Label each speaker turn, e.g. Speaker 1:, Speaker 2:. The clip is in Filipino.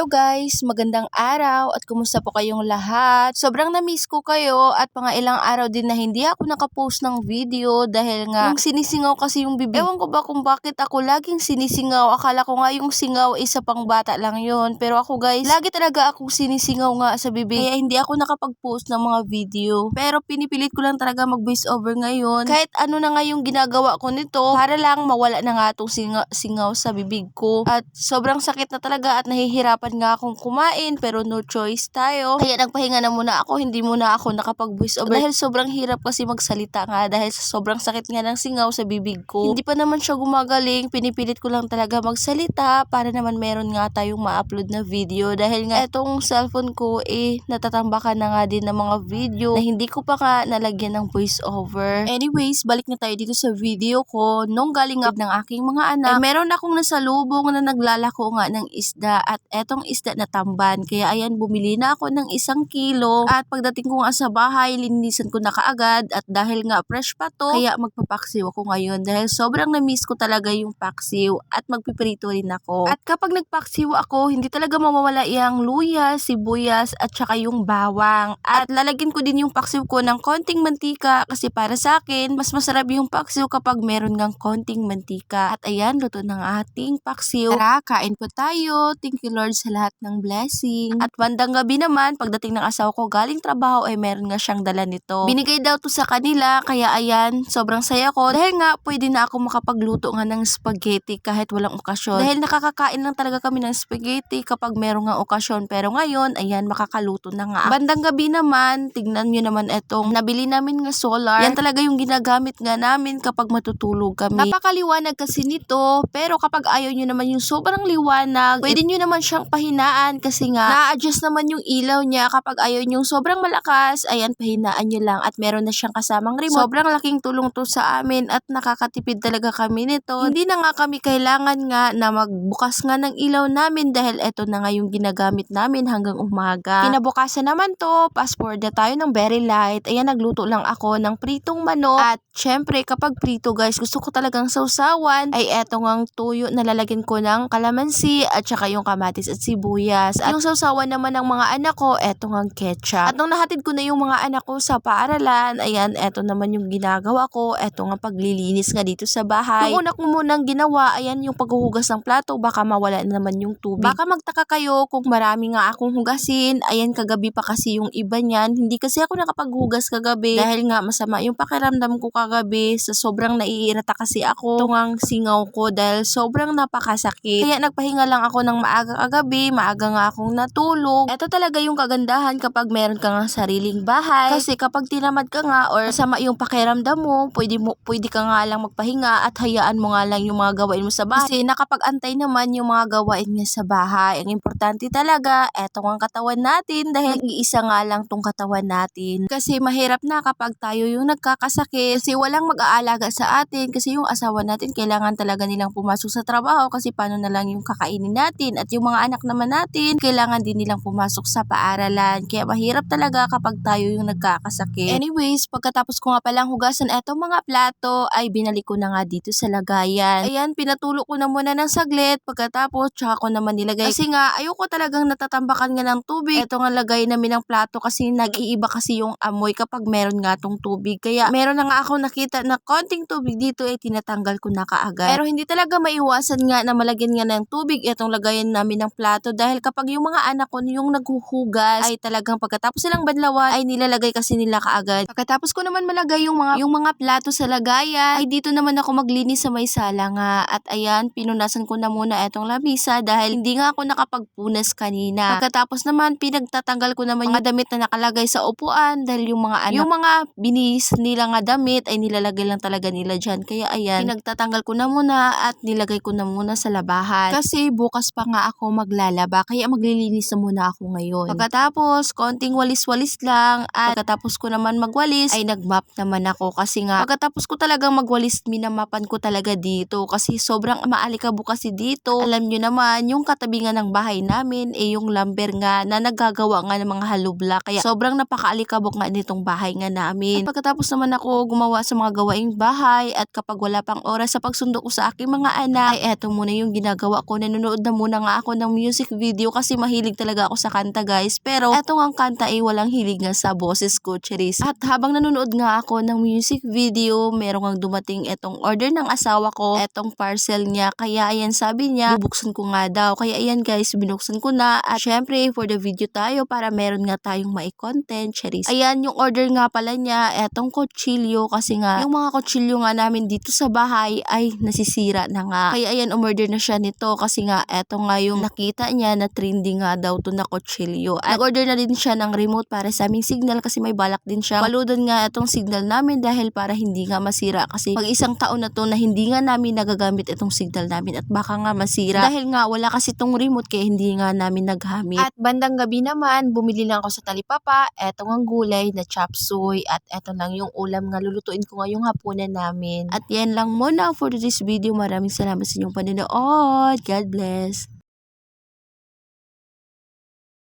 Speaker 1: guys, magandang araw at kumusta po kayong lahat? Sobrang na-miss ko kayo at mga ilang araw din na hindi ako nakapost ng video dahil nga yung sinisingaw kasi yung bibig. Ewan ko ba kung bakit ako laging sinisingaw. Akala ko nga yung singaw isa pang bata lang yon. Pero ako guys, lagi talaga akong sinisingaw nga sa bibig. Kaya hindi ako nakapag-post ng mga video. Pero pinipilit ko lang talaga mag-voice over ngayon. Kahit ano na nga yung ginagawa ko nito para lang mawala na nga itong singaw sa bibig ko. At sobrang sakit na talaga at nahihirapan nga akong kumain pero no choice tayo. Kaya nagpahinga na muna ako, hindi muna ako nakapag-voice over dahil sobrang hirap kasi magsalita nga dahil sa sobrang sakit nga ng singaw sa bibig ko. Hindi pa naman siya gumagaling, pinipilit ko lang talaga magsalita para naman meron nga tayong ma-upload na video dahil nga itong cellphone ko natatambakan na nga din ng mga video na hindi ko pa nga nalagyan ng voice over. Anyways, balik na tayo dito sa video ko. Nung galing nga ng aking mga anak, meron akong nasalubong na naglalako nga ng isda at etong isda na tamban. Kaya ayan, bumili na ako ng 1 kilo at pagdating ko nga sa bahay, linisan ko na kaagad at dahil nga fresh pa to, kaya magpapaksiw ako ngayon dahil sobrang na-miss ko talaga yung paksiw at magpiprito rin ako. At kapag nagpaksiw ako, hindi talaga mawawala yung luya, sibuyas at saka yung bawang. At lalagyan ko din yung paksiw ko ng konting mantika kasi para sa akin, mas masarap yung paksiw kapag meron ngang konting mantika. At ayan, luto ng ating paksiw. Tara, kain po tayo. Thank you Lord sa lahat ng blessing. At bandang gabi naman, pagdating ng asawa ko galing trabaho ay meron nga siyang dala nito. Binigay daw to sa kanila, kaya ayan, sobrang saya ko. Dahil nga, pwede na ako makapagluto nga ng spaghetti kahit walang okasyon. Dahil nakakakain lang talaga kami ng spaghetti kapag meron nga okasyon. Pero ngayon, ayan, makakaluto na nga. Bandang gabi naman, tignan nyo naman etong nabili namin nga solar. Yan talaga yung ginagamit nga namin kapag matutulog kami. Napakaliwanag kasi nito, pero kapag ayaw nyo naman yung sobrang liwanag, pwede nyo naman siyang pahinaan kasi nga na-adjust naman yung ilaw niya. Kapag ayaw nyo sobrang malakas, ayan, pahinaan nyo lang at meron na siyang kasamang remote. Sobrang laking tulong to sa amin at nakakatipid talaga kami nito. Hindi na nga kami kailangan nga na magbukas nga ng ilaw namin dahil eto na nga yung ginagamit namin hanggang umaga. Kinabukasan naman to, fast forward na tayo ng very light. Ayan, nagluto lang ako ng pritong manok at syempre kapag prito guys, gusto ko talagang sausawan ay eto ngang tuyo na lalagyan ko ng kalamansi at saka yung kamatis at sibuyas. At yung sausawan naman ng mga anak ko, eto ngang ketchup. At nung nahatid ko na yung mga anak ko sa paaralan, ayan, eto naman yung ginagawa ko, eto nga paglilinis nga dito sa bahay. Yung una ko munang ginawa, ayan, yung paghuhugas ng plato, baka mawala na naman yung tubig. Baka magtaka kayo kung marami nga akong hugasin, ayan, kagabi pa kasi yung iba niyan. Hindi kasi ako nakapaghugas kagabi dahil nga masama yung pakiramdam ko kagabi sa sobrang naiirita kasi ako. Ito ngang singaw ko dahil sobrang napakasakit. Kaya nagpahinga lang ako ng maaga kagabi, maaga nga akong natulog. Ito talaga yung kagandahan kapag meron ka nga sariling bahay. Kasi kapag tinamad ka nga or masama yung pakiramdam mo, pwede ka nga lang magpahinga at hayaan mo nga lang yung mga gawain mo sa bahay. Kasi nakapag-antay naman yung mga gawain niya sa bahay. Ang importante talaga, eto ang katawan natin dahil nag-iisa nga lang tong katawan natin. Kasi mahirap na kapag tayo yung nagkakasakit kasi walang mag-aalaga sa atin kasi yung asawa natin kailangan talaga nilang pumasok sa trabaho kasi paano na lang yung kakainin natin at yung mga anak naman natin kailangan din nilang pumasok sa paaralan. Kaya mahirap talaga kapag tayo yung nagkakasakit. Anyways, pagkatapos ko nga palang hugasan etong mga plato ay binalik ko na nga dito sa lagayan. Ayan, pinatulo ko na muna ng saglit pagkatapos tsaka ko naman nilagay. Kasi nga ayoko talagang natatambakan nga ng tubig. Ito nga lagay namin ng plato kasi nag-iiba kasi yung amoy kapag meron nga tong tubig. Kaya meron na nga ako nakita na konting tubig dito ay tinatanggal ko na kaagad. Pero hindi talaga maiwasan nga na malagyan nga ng tubig itong lagayan namin ng plato dahil kapag yung mga anak ko yung naghuhugas ay talagang pagkatapos silang banlawan ay nilalagay kasi nila kaagad. Pagkatapos ko naman malagay yung mga plato sa lagayan ay dito naman ako maglinis sa may sala nga at ayan, pinunasan ko na muna itong lamisa dahil hindi nga ako nakapagpunas kanina. Pagkatapos naman pinagtatanggal ko naman yung damit na nakalagay sa upuan dahil yung mga anak, yung mga binis nila nga damit ay nilalagay lang talaga nila dyan. Kaya ayan, pinagtatanggal ko na muna at nilagay ko na muna sa labahan. Kasi bukas pa nga ako maglalaba kaya maglilinis na muna ako ngayon. Pagkatapos, konting walis-walis lang at pagkatapos ko naman magwalis ay nagmap naman ako kasi nga pagkatapos ko talagang magwalis minamapan ko talaga dito kasi sobrang maalikabok kasi dito. Alam nyo naman, yung katabi nga ng bahay namin yung lumber nga na naggagawa nga ng mga hollow block kaya sobrang napakaalikabok nga nitong bahay nga namin. At pagkatapos naman ako gumawa sa mga gawaing bahay at kapag wala pang oras sa pagsundo ko sa aking mga anak ay eto muna yung ginagawa ko. Nanonood na muna nga ako ng music music video kasi mahilig talaga ako sa kanta guys. Pero eto nga kanta ay walang hilig nga sa boses ko, charis. At habang nanonood nga ako ng music video, meron nga dumating etong order ng asawa ko, etong parcel niya. Kaya ayan, sabi niya, bubuksan ko nga daw. Kaya ayan guys, binuksan ko na. At syempre, for the video tayo para meron nga tayong mai-content, charis. Ayan, yung order nga pala niya, etong kutsilyo kasi nga, yung mga kutsilyo nga namin dito sa bahay ay nasisira na nga. Kaya ayan, umorder na siya nito kasi nga, eto nga yung nakita niya na trending nga daw to na kutsilyo. At nag-order na din siya ng remote para sa aming signal kasi may balak din siya baludan nga itong signal namin dahil para hindi nga masira kasi pag isang taon na to na hindi nga namin nagagamit itong signal namin at baka nga masira dahil nga wala kasi itong remote kaya hindi nga namin naghamit. At bandang gabi naman, bumili lang ako sa talipapa, etong ang gulay na chop suey at eto lang yung ulam nga lulutuin ko ngayong hapunan namin. At yan lang muna for this video. Maraming salamat sa inyong panonood. God bless.